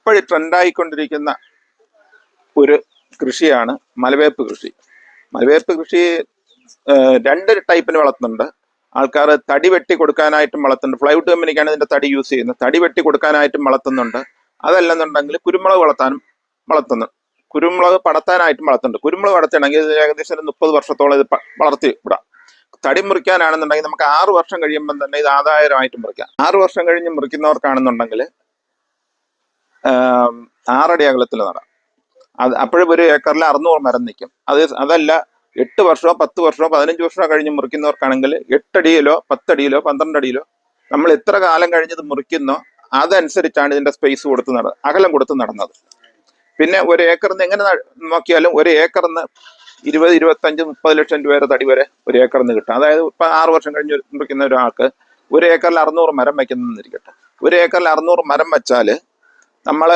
ഇപ്പോഴും ട്രെൻഡായിക്കൊണ്ടിരിക്കുന്ന ഒരു കൃഷിയാണ് മലവേപ്പ് കൃഷി. മലവേപ്പ് കൃഷി രണ്ട് ടൈപ്പിന് വളർത്തുന്നുണ്ട്. ആൾക്കാർ തടി വെട്ടി കൊടുക്കാനായിട്ടും വളർത്തുന്നുണ്ട്. ഫ്ലൈവുഡ് കമ്പനിക്കാണ് ഇതിന്റെ തടി യൂസ് ചെയ്യുന്നത്. തടി വെട്ടി കൊടുക്കാനായിട്ടും വളർത്തുന്നുണ്ട്. അതല്ലെന്നുണ്ടെങ്കിൽ കുരുമുളക് വളർത്തുന്നു. കുരുമുളക് പടത്താനായിട്ടും വളർത്തുന്നുണ്ട്. കുരുമുളക് വളർത്തണമെങ്കിൽ ഇത് ഏകദേശം 30 വർഷത്തോളം ഇത് വളർത്തി വിടാം. തടി മുറിക്കാനാണെന്നുണ്ടെങ്കിൽ നമുക്ക് 6 വർഷം കഴിയുമ്പം തന്നെ ഇത് ആദായമായിട്ട് മുറിക്കാം. 6 വർഷം കഴിഞ്ഞ് മുറിക്കുന്നവർക്കാണെന്നുണ്ടെങ്കിൽ 6 അടി അകലത്തിൽ നടാം. അത് അപ്പോഴും ഒരു ഏക്കറിൽ 600 മരം നിൽക്കും. അതല്ല 8 വർഷമോ 10 വർഷമോ 15 വർഷമോ കഴിഞ്ഞ് മുറിക്കുന്നവർക്കാണെങ്കിൽ 8 അടിയിലോ 10 അടിയിലോ 12 അടിയിലോ നമ്മൾ എത്ര കാലം കഴിഞ്ഞത് മുറിക്കുന്നോ അതനുസരിച്ചാണ് ഇതിന്റെ സ്പേസ് കൊടുത്ത് അകലം കൊടുത്ത് നടന്നത്. പിന്നെ ഒരു ഏക്കറിന് എങ്ങനെ നോക്കിയാലും ഒരു ഏക്കറിന് 20, 25, 30 ലക്ഷം രൂപ വരെ തടി വരെ ഒരു ഏക്കറിന് കിട്ടും. അതായത് ഇപ്പൊ 6 വർഷം കഴിഞ്ഞ് മുറിക്കുന്ന ഒരാൾക്ക് ഒരു ഏക്കറിൽ 600 മരം വയ്ക്കുന്നിരിക്കട്ടെ. ഒരു ഏക്കറിൽ 600 മരം വെച്ചാൽ നമ്മൾ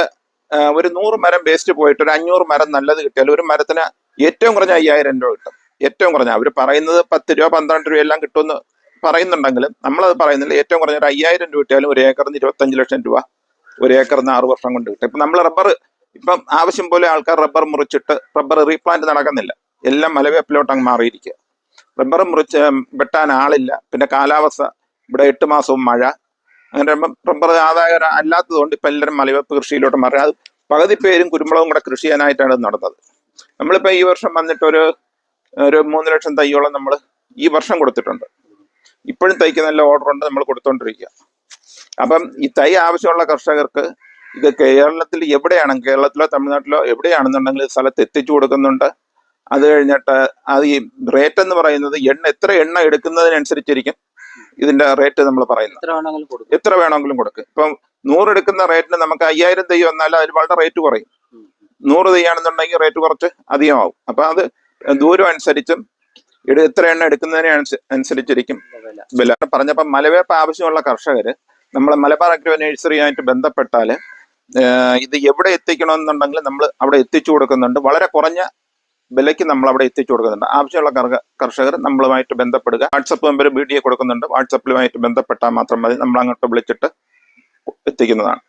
ഒരു 100 മരം വേസ്റ്റ് പോയിട്ട് ഒരു 500 മരം നല്ലത് കിട്ടിയാൽ ഒരു മരത്തിന് ഏറ്റവും കുറഞ്ഞ 5000 രൂപ കിട്ടും. ഏറ്റവും കുറഞ്ഞ അവർ പറയുന്നത് 10 രൂപ 12 രൂപ എല്ലാം കിട്ടുമെന്ന് പറയുന്നുണ്ടെങ്കിലും നമ്മളത് പറയുന്നില്ല. ഏറ്റവും കുറഞ്ഞ ഒരു 5000 രൂപ കിട്ടിയാലും ഒരു ഏക്കറിന് 25 ലക്ഷം രൂപ ഒരു ഏക്കറിന് 6 വർഷം കൊണ്ട് കിട്ടും. ഇപ്പം നമ്മൾ ഇപ്പം ആവശ്യം പോലെ ആൾക്കാർ റബ്ബർ മുറിച്ചിട്ട് റബ്ബർ റീപ്ലാന്റ് നടക്കുന്നില്ല. എല്ലാം മലവേപ്പിലോട്ട് അങ്ങ് മാറിയിരിക്കുക. റബ്ബർ മുറിച്ച് വെട്ടാൻ ആളില്ല. പിന്നെ കാലാവസ്ഥ ഇവിടെ 8 മാസവും മഴ, അങ്ങനെ റബ്ബർ ആദായം അല്ലാത്തതുകൊണ്ട് ഇപ്പം എല്ലാവരും മലവേപ്പ് കൃഷിയിലോട്ട് മാറി. അത് പകുതി പേരും കുരുമുളകും കൂടെ കൃഷി ചെയ്യാനായിട്ടാണ് നടന്നത്. നമ്മളിപ്പോൾ ഈ വർഷം വന്നിട്ട് ഒരു 3 ലക്ഷം തൈയോളം നമ്മൾ ഈ വർഷം കൊടുത്തിട്ടുണ്ട്. ഇപ്പോഴും തൈക്ക് നല്ല ഓർഡർ ഉണ്ട്, നമ്മൾ കൊടുത്തോണ്ടിരിക്കുക. അപ്പം ഈ തൈ ആവശ്യമുള്ള കർഷകർക്ക് ഇത് കേരളത്തിൽ എവിടെയാണ്, കേരളത്തിലോ തമിഴ്നാട്ടിലോ എവിടെയാണെന്നുണ്ടെങ്കിൽ സ്ഥലത്ത് എത്തിച്ചു കൊടുക്കുന്നുണ്ട്. അത് കഴിഞ്ഞിട്ട് അത് ഈ റേറ്റ് എന്ന് പറയുന്നത് എത്ര എണ്ണ എടുക്കുന്നതിനനുസരിച്ചിരിക്കും ഇതിന്റെ റേറ്റ് നമ്മൾ പറയുന്നത്. എത്ര വേണമെങ്കിലും കൊടുക്കും. ഇപ്പം 100 എടുക്കുന്ന റേറ്റിന് നമുക്ക് 5000 തൈ വന്നാൽ അതിൽ വളരെ റേറ്റ് കുറയും. 100 തൈയാണെന്നുണ്ടെങ്കിൽ റേറ്റ് കുറച്ച് അധികമാവും. അപ്പൊ അത് ദൂരം അനുസരിച്ചും എത്ര എണ്ണ എടുക്കുന്നതിനെ അനുസരിച്ചിരിക്കും വില. പറഞ്ഞപ്പം മലവേപ്പ് ആവശ്യമുള്ള കർഷകര് നമ്മളെ മലബാർ അഗ്രോ നഴ്സറിയായിട്ട് ബന്ധപ്പെട്ടാൽ ഇത് എവിടെ എത്തിക്കണമെന്നുണ്ടെങ്കിൽ നമ്മൾ അവിടെ എത്തിച്ചു കൊടുക്കുന്നുണ്ട്. വളരെ കുറഞ്ഞ വിലയ്ക്ക് നമ്മൾ അവിടെ എത്തിച്ചു കൊടുക്കുന്നുണ്ട്. ആവശ്യമുള്ള കർഷകർ നമ്മളുമായിട്ട് ബന്ധപ്പെടുക. വാട്സപ്പ് നമ്പർ വീഡിയോ കൊടുക്കുന്നുണ്ട്. വാട്സപ്പിലുമായിട്ട് ബന്ധപ്പെട്ടാൽ മാത്രം മതി. നമ്മൾ അങ്ങോട്ട് വിളിച്ചിട്ട് എത്തിക്കുന്നതാണ്.